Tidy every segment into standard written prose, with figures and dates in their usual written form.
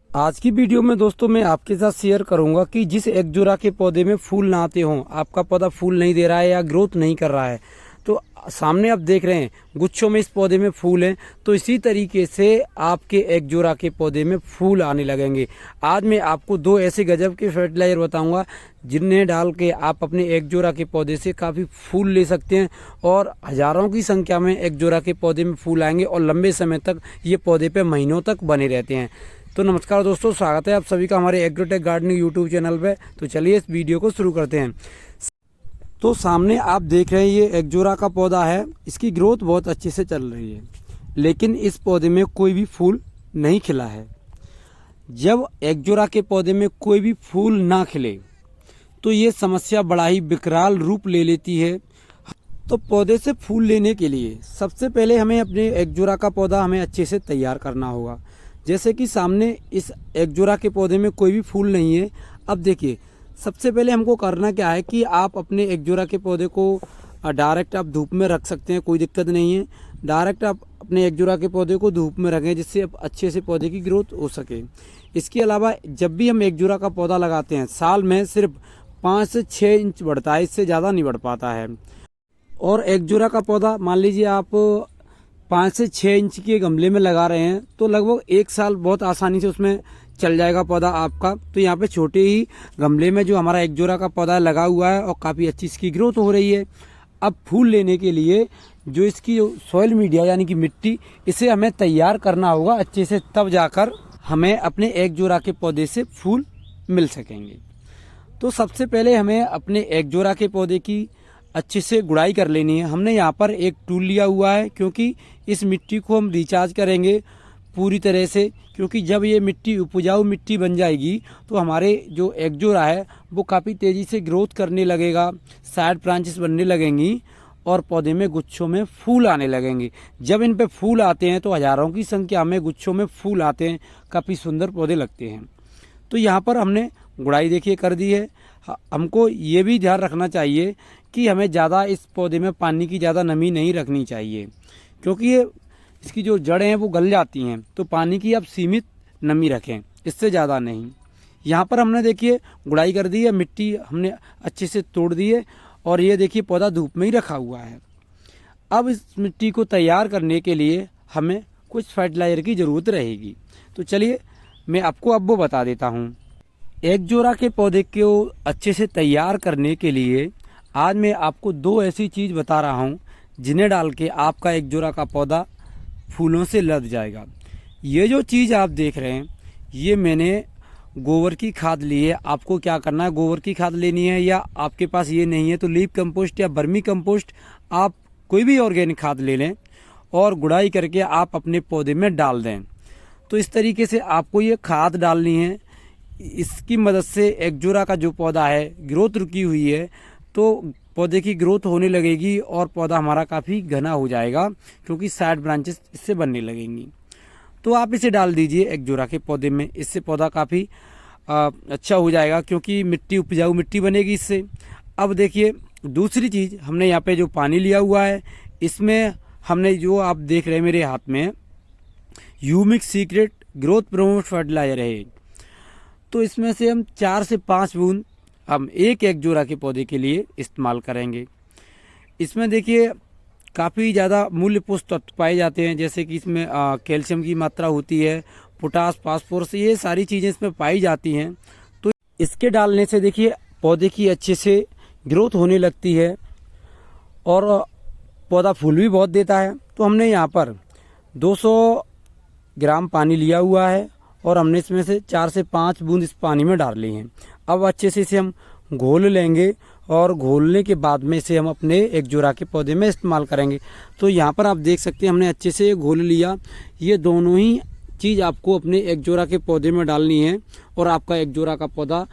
आज की वीडियो में दोस्तों मैं आपके साथ शेयर करूंगा कि जिस एकजोड़ा के पौधे में फूल ना आते हों, आपका पौधा फूल नहीं दे रहा है या ग्रोथ नहीं कर रहा है, तो सामने आप देख रहे हैं गुच्छों में इस पौधे में फूल हैं, तो इसी तरीके से आपके एकजोड़ा के पौधे में फूल आने लगेंगे। आज मैं आपको दो ऐसे गजब के फर्टिलाइजर बताऊंगा जिन्हें डाल के आप अपने एकजोड़ा के पौधे से काफ़ी फूल ले सकते हैं और हज़ारों की संख्या में एकजोड़ा के पौधे में फूल आएंगे और लंबे समय तक ये पौधे पे महीनों तक बने रहते हैं। तो नमस्कार दोस्तों, स्वागत है आप सभी का हमारे एग्रोटेक गार्डनिंग यूट्यूब चैनल पे। तो चलिए इस वीडियो को शुरू करते हैं। तो सामने आप देख रहे हैं ये एकजोड़ा का पौधा है, इसकी ग्रोथ बहुत अच्छे से चल रही है, लेकिन इस पौधे में कोई भी फूल नहीं खिला है। जब एकजोड़ा के पौधे में कोई भी फूल ना खिले तो ये समस्या बड़ा ही विकराल रूप ले लेती है। तो पौधे से फूल लेने के लिए सबसे पहले हमें अपने एकजोड़ा का पौधा हमें अच्छे से तैयार करना होगा। जैसे कि सामने इस एकजोड़ा के पौधे में कोई भी फूल नहीं है। अब देखिए, सबसे पहले हमको करना क्या है कि आप अपने एकजोड़ा के पौधे को डायरेक्ट आप धूप में रख सकते हैं, कोई दिक्कत नहीं है। डायरेक्ट आप अपने एकजोड़ा के पौधे को धूप में रखें जिससे अच्छे से पौधे की ग्रोथ हो सके। इसके अलावा जब भी हम एकजोड़ा का पौधा लगाते हैं, साल में सिर्फ 5 से 6 इंच बढ़ता है, इससे ज़्यादा नहीं बढ़ पाता है। और एकजोड़ा का पौधा मान लीजिए आप 5 से 6 इंच के गमले में लगा रहे हैं तो लगभग 1 साल बहुत आसानी से उसमें चल जाएगा पौधा आपका। तो यहाँ पे छोटे ही गमले में जो हमारा एकजोड़ा का पौधा लगा हुआ है और काफ़ी अच्छी इसकी ग्रोथ हो रही है। अब फूल लेने के लिए जो इसकी सॉइल मीडिया यानी कि मिट्टी, इसे हमें तैयार करना होगा अच्छे से, तब जाकर हमें अपने एकजोड़ा के पौधे से फूल मिल सकेंगे। तो सबसे पहले हमें अपने एकजोड़ा के पौधे की अच्छे से गुड़ाई कर लेनी है। हमने यहाँ पर एक टूल लिया हुआ है क्योंकि इस मिट्टी को हम रिचार्ज करेंगे पूरी तरह से, क्योंकि जब ये मिट्टी उपजाऊ मिट्टी बन जाएगी तो हमारे जो एकजोड़ा है वो काफ़ी तेज़ी से ग्रोथ करने लगेगा, साइड ब्रांचेस बनने लगेंगी और पौधे में गुच्छों में फूल आने लगेंगे। जब इन पे फूल आते हैं तो हज़ारों की संख्या में गुच्छों में फूल आते हैं, काफ़ी सुंदर पौधे लगते हैं। तो यहाँ पर हमने गुड़ाई देखिए कर दी है। हमको ये भी ध्यान रखना चाहिए कि हमें ज़्यादा इस पौधे में पानी की ज़्यादा नमी नहीं रखनी चाहिए, क्योंकि ये इसकी जो जड़ें हैं वो गल जाती हैं। तो पानी की आप सीमित नमी रखें, इससे ज़्यादा नहीं। यहाँ पर हमने देखिए गुड़ाई कर दी है, मिट्टी हमने अच्छे से तोड़ दी है और ये देखिए पौधा धूप में ही रखा हुआ है। अब इस मिट्टी को तैयार करने के लिए हमें कुछ फर्टिलाइजर की ज़रूरत रहेगी। तो चलिए मैं आपको अब वो बता देता हूँ। एकजोड़ा के पौधे को अच्छे से तैयार करने के लिए आज मैं आपको दो ऐसी चीज़ बता रहा हूँ जिन्हें डाल के आपका एकजोड़ा का पौधा फूलों से लद जाएगा। ये जो चीज़ आप देख रहे हैं, ये मैंने गोबर की खाद ली है। आपको क्या करना है, गोबर की खाद लेनी है या आपके पास ये नहीं है तो लीफ कंपोस्ट या बर्मी कंपोस्ट, आप कोई भी ऑर्गेनिक खाद ले लें और गुड़ाई करके आप अपने पौधे में डाल दें। तो इस तरीके से आपको ये खाद डालनी है। इसकी मदद से एकजोड़ा का जो पौधा है, ग्रोथ रुकी हुई है तो पौधे की ग्रोथ होने लगेगी और पौधा हमारा काफ़ी घना हो जाएगा, क्योंकि साइड ब्रांचेस इससे बनने लगेंगी। तो आप इसे डाल दीजिए एकजोड़ा के पौधे में, इससे पौधा काफ़ी अच्छा हो जाएगा, क्योंकि मिट्टी उपजाऊ मिट्टी बनेगी इससे। अब देखिए दूसरी चीज़, हमने यहाँ पे जो पानी लिया हुआ है, इसमें हमने जो आप देख रहे हैं मेरे हाथ में, humic secret growth promote fertiliser है। तो इसमें से हम 4 से 5 बूंद हम एक एकजोड़ा के पौधे के लिए इस्तेमाल करेंगे। इसमें देखिए काफ़ी ज़्यादा मूल्य पुष्ट तत्व पाए जाते हैं, जैसे कि इसमें कैल्शियम की मात्रा होती है, पोटास, फास्फोरस, ये सारी चीज़ें इसमें पाई जाती हैं। तो इसके डालने से देखिए पौधे की अच्छे से ग्रोथ होने लगती है और पौधा फूल भी बहुत देता है। तो हमने यहाँ पर 200 ग्राम पानी लिया हुआ है और हमने इसमें से 4 से 5 बूंद इस पानी में डाल ली हैं। अब अच्छे से इसे हम घोल लेंगे और घोलने के बाद में इसे हम अपने एकजोड़ा के पौधे में इस्तेमाल करेंगे। तो यहाँ पर आप देख सकते हैं हमने अच्छे से घोल लिया। ये दोनों ही चीज़ आपको अपने एकजोड़ा के पौधे में डालनी है और आपका एकजोड़ा का पौधा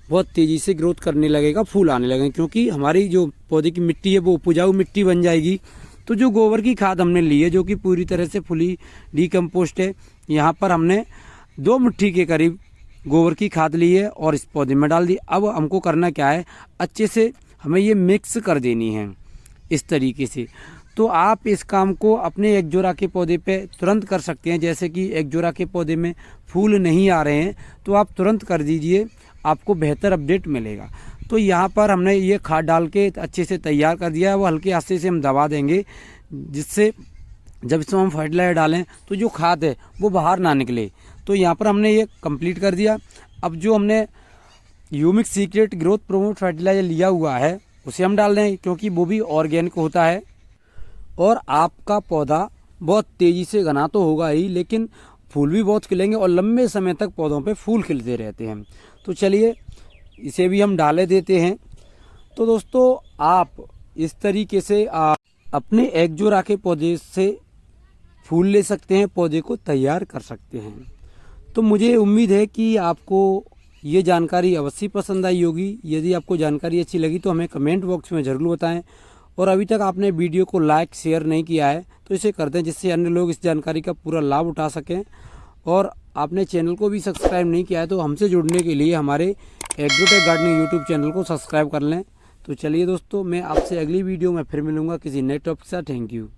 बहुत तेज़ी से ग्रोथ करने लगेगा, फूल आने लगेंगे, क्योंकि हमारी जो पौधे की मिट्टी है वो उपजाऊ मिट्टी बन जाएगी। तो जो गोबर की खाद हमने ली है, जो कि पूरी तरह से फुली डिकम्पोस्ट है, यहाँ पर हमने 2 मुट्ठी के करीब गोबर की खाद ली है और इस पौधे में डाल दी। अब हमको करना क्या है, अच्छे से हमें ये मिक्स कर देनी है इस तरीके से। तो आप इस काम को अपने एग्जोरा के पौधे पे तुरंत कर सकते हैं। जैसे कि एग्जोरा के पौधे में फूल नहीं आ रहे हैं तो आप तुरंत कर दीजिए, आपको बेहतर अपडेट मिलेगा। तो यहाँ पर हमने ये खाद डाल के अच्छे से तैयार कर दिया है। वो हल्के हाथ से हम दबा देंगे, जिससे जब इसमें हम फर्टिलाइजर डालें तो जो खाद है वो बाहर ना निकले। तो यहाँ पर हमने ये कंप्लीट कर दिया। अब जो हमने humic secret growth promote fertiliser लिया हुआ है उसे हम डाल दें, क्योंकि वो भी ऑर्गेनिक होता है। और आपका पौधा बहुत तेज़ी से घना तो होगा ही, लेकिन फूल भी बहुत खिलेंगे और लंबे समय तक पौधों पे फूल खिलते रहते हैं। तो चलिए इसे भी हम डाले देते हैं। तो दोस्तों, आप इस तरीके से आप अपने एग्जोरा के पौधे से फूल ले सकते हैं, पौधे को तैयार कर सकते हैं। तो मुझे उम्मीद है कि आपको ये जानकारी अवश्य पसंद आई होगी। यदि आपको जानकारी अच्छी लगी तो हमें कमेंट बॉक्स में ज़रूर बताएं। और अभी तक आपने वीडियो को लाइक शेयर नहीं किया है तो इसे कर दें, जिससे अन्य लोग इस जानकारी का पूरा लाभ उठा सकें। और आपने चैनल को भी सब्सक्राइब नहीं किया है तो हमसे जुड़ने के लिए हमारे एग्रोटेक गार्डनिंग यूट्यूब चैनल को सब्सक्राइब कर लें। तो चलिए दोस्तों, मैं आपसे अगली वीडियो में फिर मिलूंगा किसी नए टॉपिक के साथ। Thank you.